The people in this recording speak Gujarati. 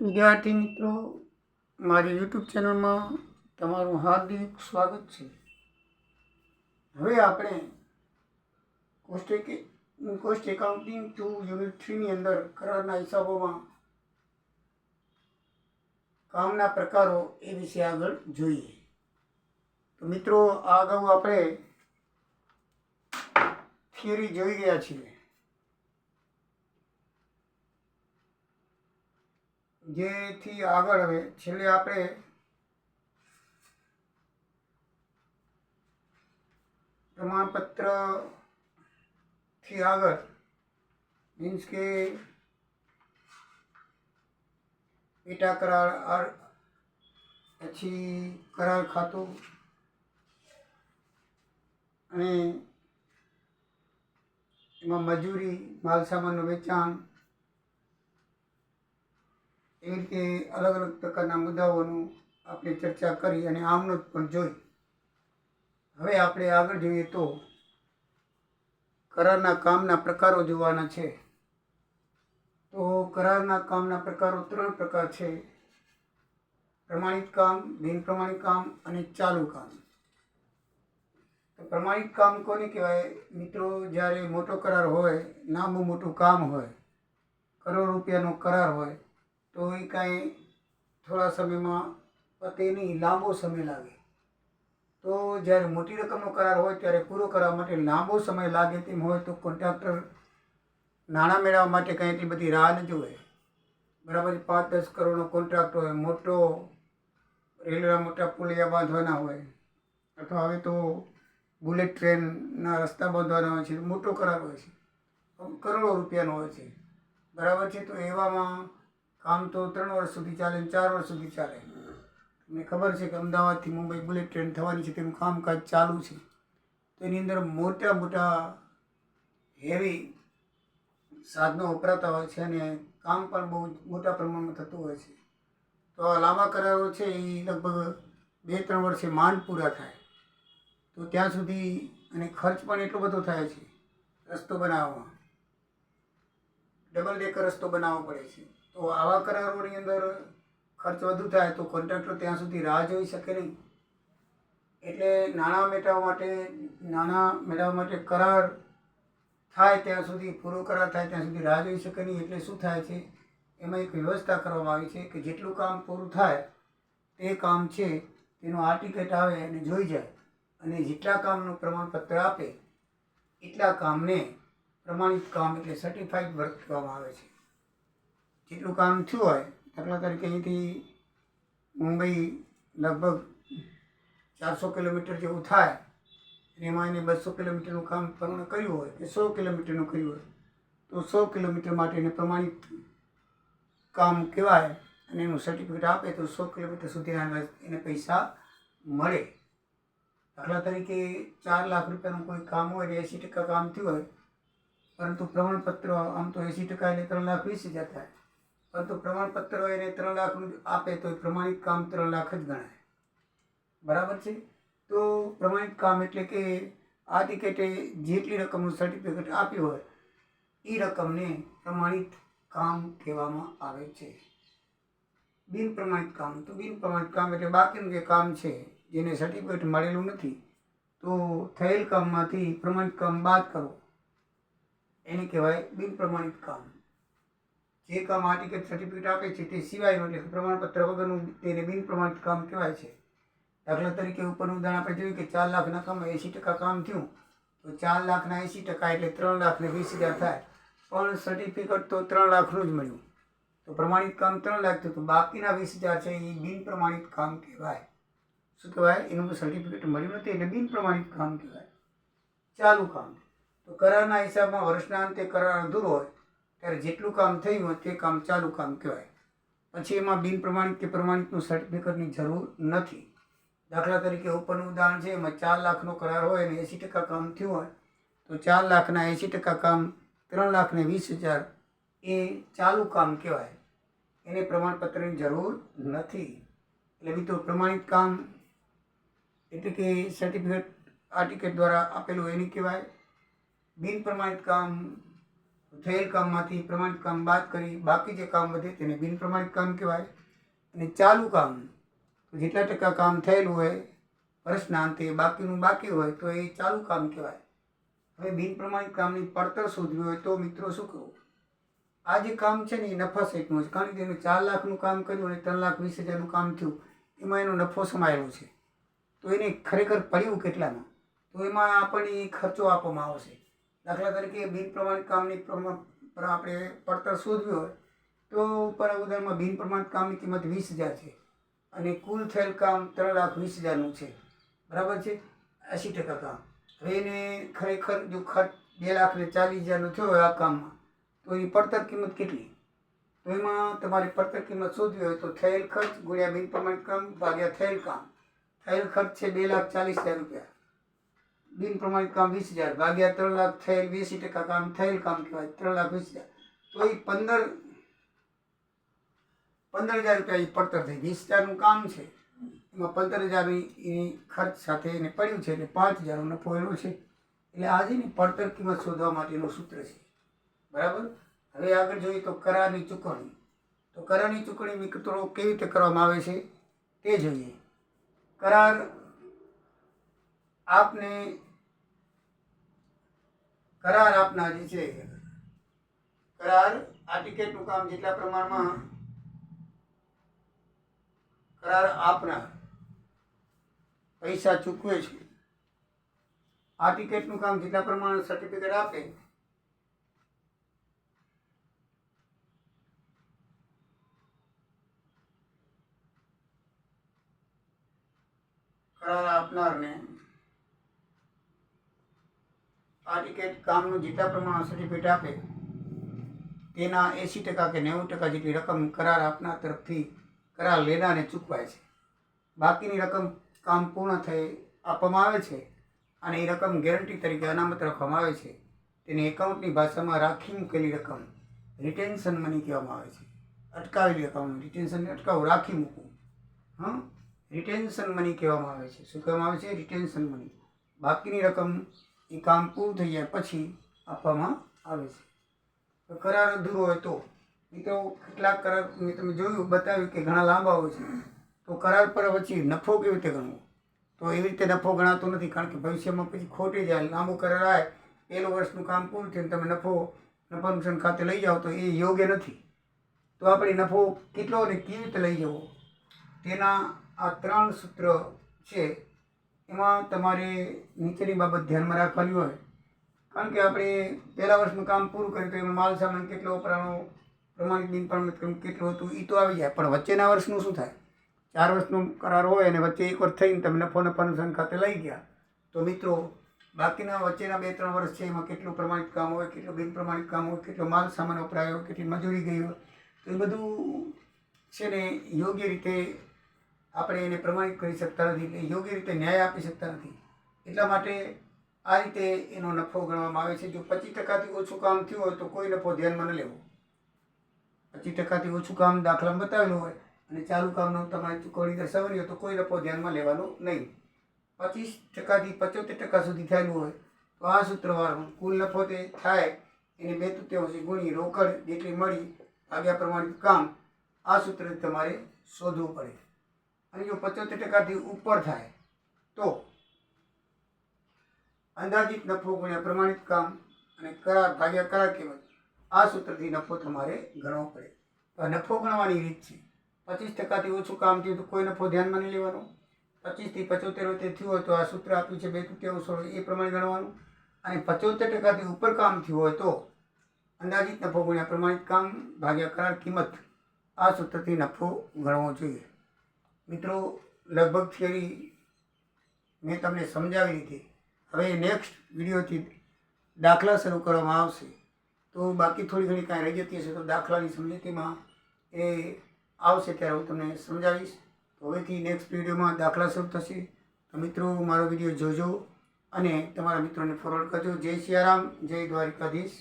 વિદ્યાર્થી મિત્રો, મારી યુટ્યુબ ચેનલમાં તમારું હાર્દિક સ્વાગત છે. હવે આપણે કોસ્ટ એકાઉન્ટિંગ 2 યુનિટ 3ની અંદર કરારના હિસાબોમાં કામના પ્રકારો એ વિશે આગળ જોઈએ. તો મિત્રો, આ અગાઉ આપણે થિયરી જોઈ ગયા છીએ. જેથી આગળ હવે છેલ્લે આપણે પ્રમાણપત્રથી આગળ મીન્સ કે પેટા કરાર, પછી કરાર ખાતું અને એમાં મજૂરી, માલ સામાનનું વેચાણ, એ રીતે અલગ અલગ પ્રકારના મુદ્દાઓનું આપણે ચર્ચા કરી અને આમનો પણ જોઈ. હવે આપણે આગળ જોઈએ તો કરારના કામના પ્રકારો જોવાના છે. તો કરારના કામના પ્રકારો 3 પ્રકાર છે: પ્રમાણિત કામ, બિન પ્રમાણિત કામ અને ચાલુ કામ. તો પ્રમાણિત કામ કોને કહેવાય મિત્રો? જ્યારે મોટો કરાર હોય, નાનું મોટું કામ હોય, કરોડ રૂપિયાનો કરાર હોય, તો એ કાંઈ થોડા સમયમાં પતે નહીં, લાંબો સમય લાગે. તો જ્યારે મોટી રકમનો કરાર હોય ત્યારે પૂરો કરવા માટે લાંબો સમય લાગે તેમ હોય તો કોન્ટ્રાક્ટર નાણાં મેળવવા માટે કંઈ એટલી બધી રાહ ન જોવે. બરાબર, 5-10 કરોડનો કોન્ટ્રાક્ટ હોય, મોટો રેલવેના મોટા પુલિયા બાંધવાના હોય, અથવા હવે તો બુલેટ ટ્રેનના રસ્તા બાંધવાના હોય છે, મોટો કરાર હોય છે, કરોડો રૂપિયાનો હોય છે. બરાબર છે. તો એવામાં કામ તો 3 વર્ષ સુધી ચાલે, 4 વર્ષ સુધી ચાલે. તમને ખબર છે કે અમદાવાદથી મુંબઈ બુલેટ ટ્રેન થવાની છે, તેનું કામકાજ ચાલુ છે. તો એની અંદર મોટા મોટા હેવી સાધનો વપરાતા હોય છે અને કામ પણ બહુ મોટા પ્રમાણમાં થતું હોય છે. તો આ લાંબા કરારો છે એ લગભગ 2-3 વર્ષે માંડ પૂરા થાય. તો ત્યાં સુધી અને ખર્ચ પણ એટલો બધો થાય છે. રસ્તો બનાવવામાં ડબલ ડેકર રસ્તો બનાવવો પડે છે. તો આવા કરારોની અંદર ખર્ચ વધુ થાય તો કોન્ટ્રાક્ટર ત્યાં સુધી રાહ જોઈ શકે નહીં. એટલે નાણાં મેળવવા માટે કરાર થાય ત્યાં સુધી, પૂરો કરાર થાય ત્યાં સુધી રાહ જોઈ શકે નહીં. એટલે શું થાય છે, એમાં એક વ્યવસ્થા કરવામાં આવી છે કે જેટલું કામ પૂરું થાય તે કામ છે તેનો આ ટિકિટ આવે અને જોઈ જાય, અને જેટલા કામનું પ્રમાણપત્ર આપે એટલા કામને પ્રમાણિત કામ એટલે સર્ટિફાઈડ વર્ક કહેવામાં આવે છે. જેટલું કામ થયું હોય, દાખલા તરીકે અહીંથી મુંબઈ લગભગ 400 કિલોમીટર જેવું થાય અને એમાં એને 200 કિલોમીટરનું કામ પૂર્ણ કર્યું હોય કે 100 કિલોમીટરનું કર્યું હોય, તો 100 કિલોમીટર માટે એને પ્રમાણિત કામ કહેવાય અને એનું સર્ટિફિકેટ આપે તો 100 કિલોમીટર સુધીના એને પૈસા મળે. દાખલા તરીકે 4 લાખ રૂપિયાનું કોઈ કામ હોય અને 80% કામ થયું હોય, પરંતુ પ્રમાણપત્ર આમ તો 80% એટલે 3,20,000 થાય, પરંતુ પ્રમાણપત્ર એને 3 લાખનું આપે તો પ્રમાણિત કામ 3 લાખ જ ગણાય. બરાબર છે. તો પ્રમાણિત કામ એટલે કે આ ટિકિટે જેટલી રકમનું સર્ટિફિકેટ આપ્યું હોય એ રકમને પ્રમાણિત કામ કહેવામાં આવે છે. બિન પ્રમાણિત કામ, તો બિન પ્રમાણિત કામ એટલે બાકીનું જે કામ છે જેને સર્ટિફિકેટ મળેલું નથી, તો થયેલ કામમાંથી પ્રમાણિત કામ બાદ કરો એને કહેવાય બિન પ્રમાણિત કામ. જે કામ આ ટિકિટ સર્ટિફિકેટ આપે છે તે સિવાયનું એટલે પ્રમાણપત્ર વગરનું તેને બિન પ્રમાણિત કામ કહેવાય છે. દાખલા તરીકે ઉપરનું ઉદાહરણ આપણે જોયું કે 4 લાખના કામમાં 80% કામ થયું, તો 4 લાખના 80% એટલે 3,20,000 થાય, પણ સર્ટિફિકેટ તો 3 લાખનું જ મળ્યું. તો પ્રમાણિત કામ 3 લાખ થયું, તો બાકીના 20,000 છે એ બિન પ્રમાણિત કામ કહેવાય. શું કહેવાય? એનું સર્ટિફિકેટ મળ્યું નથી એટલે બિન પ્રમાણિત કામ કહેવાય. ચાલુ કામ, તો કરારના હિસાબમાં વર્ષના અંતે કરાર અધૂરો હોય ત્યારે જેટલું કામ થયું હોય તે કામ ચાલુ કામ કહેવાય. પછી એમાં બિન પ્રમાણિત કે પ્રમાણિતનું સર્ટિફિકેટની જરૂર નથી. દાખલા તરીકે ઉપરનું ઉદાહરણ છે, એમાં 4 લાખનો કરાર હોય અને 80% કામ થયું હોય, તો 4 લાખના 80% કામ 3,20,000 એ ચાલુ કામ કહેવાય. એને પ્રમાણપત્રની જરૂર નથી. એટલે મિત્રો, પ્રમાણિત કામ એટલે કે સર્ટિફિકેટ આ ટિકિટ દ્વારા આપેલું એની કહેવાય. બિન પ્રમાણિત કામ થયેલ કામમાંથી પ્રમાણિત કામ બાદ કરી બાકી જે કામ વધે તેને બિન પ્રમાણિત કામ કહેવાય. અને ચાલુ કામ તો જેટલા ટકા કામ થયેલું હોય વર્ષના અંતે બાકીનું બાકી હોય તો એ ચાલુ કામ કહેવાય. હવે બિન પ્રમાણિત કામની પડતર શોધવી હોય તો મિત્રો શું કરવું? આ જે કામ છે ને એ નફા સહિતનું છે, કારણ કે એનું 4 લાખનું કામ કર્યું અને 3,20,000નું કામ થયું, એમાં એનો નફો સમાયેલો છે. તો એને ખરેખર પડ્યું કેટલામાં? તો એમાં આપણને ખર્ચો આપવામાં આવશે. દાખલા તરીકે બિન પ્રમાણિત કામની પર આપણે પડતર શોધવી હોય તો ઉપર ઉદાહરણમાં બિન પ્રમાણિત કામની કિંમત 20,000 છે અને કુલ થયેલ કામ 3,20,000નું છે. બરાબર છે? 80% કામ. હવે એને ખરેખર જો ખર્ચ 2,40,000નો થયો હોય આ કામમાં, તો એની પડતર કિંમત કેટલી? તો એમાં તમારી પડતર કિંમત શોધવી હોય તો થયેલ ખર્ચ ગુણ્યા બિન પ્રમાણિત કામ ભાગ્યા થયેલ કામ. થયેલ ખર્ચ છે 2,40,000 રૂપિયા, બિન પ્રમાણિત કામ 20,000 ભાગ્યા 3 લાખ થયેલ 80% કામ થયેલ કામ કહેવાય 3,20,000. તો એ 15,000 રૂપિયા એ પડતર થઈ. 20,000નું કામ છે, એમાં 15,000 ખર્ચ સાથે એને પડ્યું છે એટલે 5,000નો નફો એનો છે. એટલે આજે ની પડતર કિંમત શોધવા માટેનું સૂત્ર છે. બરાબર. હવે આગળ જોઈએ તો કરારની ચૂકવણી. તો કરારની ચૂકવણી મિત્રો કેવી રીતે કરવામાં આવે છે તે જોઈએ. કરાર આપના જે છે, કરાર આ ટિકિટનું કામ જેટલા પ્રમાણમાં કરાર આપનાર પૈસા ચૂકવે છે, આ ટિકિટનું કામ જેટલા પ્રમાણે સર્ટિફિકેટ આપે કરાર આપનારને આ ટિકિટ કામનું જેટલા પ્રમાણમાં સર્ટિફિકેટ આપે તેના 80% કે 90% જેટલી રકમ કરાર આપનાર તરફથી કરાર લેનારને ચૂકવાય છે. બાકીની રકમ કામ પૂર્ણ થઈ આપવામાં આવે છે અને એ રકમ ગેરંટી તરીકે અનામત રાખવામાં આવે છે. તેને એકાઉન્ટની ભાષામાં રાખી મૂકેલી રકમ રિટેન્શન મની કહેવામાં આવે છે. અટકાવેલી રકમ રિટેન્શન અટકાવું, રાખી મૂકવું, રિટેન્શન મની કહેવામાં આવે છે. શું કહેવામાં આવે છે? Retention money. બાકીની રકમ એ કામ પૂરું થઈ જાય પછી આપવામાં આવે છે. તો કરાર અધૂરો હોય તો મિત્રો કેટલાક કરાર મેં તમે જોયું બતાવ્યું કે ઘણા લાંબા હોય છે. તો કરાર પર પછી નફો કેવી રીતે ગણવો? તો એવી રીતે નફો ગણાતો નથી, કારણ કે ભવિષ્યમાં પછી ખોટી જાય. લાંબો કરાર આવે, પહેલું વર્ષનું કામ પૂરું થયું તમે નફા નુકસાન ખાતે લઈ જાઓ તો એ યોગ્ય નથી. તો આપણે નફો કેટલો અને કેવી રીતે લઈ જવો તેના આ 3 સૂત્ર છે. એમાં તમારે નીચેની બાબત ધ્યાનમાં રાખવાની હોય, કારણ કે આપણે પહેલા વર્ષનું કામ પૂરું કર્યું તો એમાં માલ સામાન કેટલો વપરાણો, પ્રમાણિત બિન પ્રમાણિત કેટલું હતું એ તો આવી જાય. પણ વચ્ચેના વર્ષનું શું થાય? 4 વર્ષનો કરાર હોય અને વચ્ચે એક વર્ષ થઈને તમે નફા નુકસાન ખાતે લઈ ગયા તો મિત્રો બાકીના વચ્ચેના 2-3 વર્ષ છે એમાં કેટલું પ્રમાણિત કામ હોય, કેટલું બિન પ્રમાણિત કામ હોય, કેટલો માલ સામાન વપરાયો, કેટલી મજૂરી ગઈ હોય, તો એ બધું છે ને યોગ્ય રીતે આપણે એને પ્રમાણિત કરી શકતા નથી, એટલે યોગ્ય રીતે ન્યાય આપી શકતા નથી. એટલા માટે આ રીતે એનો નફો ગણવામાં આવે છે. જો 25%થી ઓછું કામ થયું હોય તો કોઈ નફો ધ્યાનમાં ન લેવો. 25%થી ઓછું કામ દાખલામાં બતાવેલું હોય અને ચાલુ કામનો તમારે ચૂકવણી દર્શાવવાની હોય તો કોઈ નફો ધ્યાનમાં લેવાનો નહીં. 25%થી 75% સુધી થયેલું હોય તો આ સૂત્રવાળું કુલ નફો તે થાય એને 2/3 ગુણી રોકડ જેટલી મળી ભાગ્યા પ્રમાણિત કામ, આ સૂત્ર તમારે શોધવું પડે. અને જો 75%થી ઉપર થાય તો અંદાજિત નફો ગુણ્યા પ્રમાણિત કામ અને કરાર ભાગ્યા કરાર કિંમત, આ સૂત્રથી નફો તમારે ગણવો પડે. તો નફો ગણવાની રીત છે. 25%થી ઓછું કામ થયું તો કોઈ નફો ધ્યાનમાં નહીં લેવાનો. 25 થી 75 વચ્ચે થયું હોય તો આ સૂત્ર આપ્યું છે 2/3 એ પ્રમાણે ગણવાનું. અને 75%થી ઉપર કામ થયું હોય તો અંદાજિત નફો ગુણ્યા પ્રમાણિત કામ ભાગ્યા કરાર કિંમત, આ સૂત્રથી નફો ગણવો જોઈએ. મિત્રો લગભગ થિયરી મેં તમને સમજાવી દીધી. હવે નેક્સ્ટ વિડીયોથી દાખલા શરૂ કરવામાં આવશે. તો બાકી થોડી ઘણી કાંઈ રહી જતી હશે તો દાખલાની સમજૂતીમાં એ આવશે ત્યારે હું તમને સમજાવીશ. તો હવેથી નેક્સ્ટ વિડીયોમાં દાખલા શરૂ થશે. તો મિત્રો મારો વિડીયો જોજો અને તમારા મિત્રોને ફોરવર્ડ કરજો. જય સિયારામ, જય દ્વારિકાધીશ.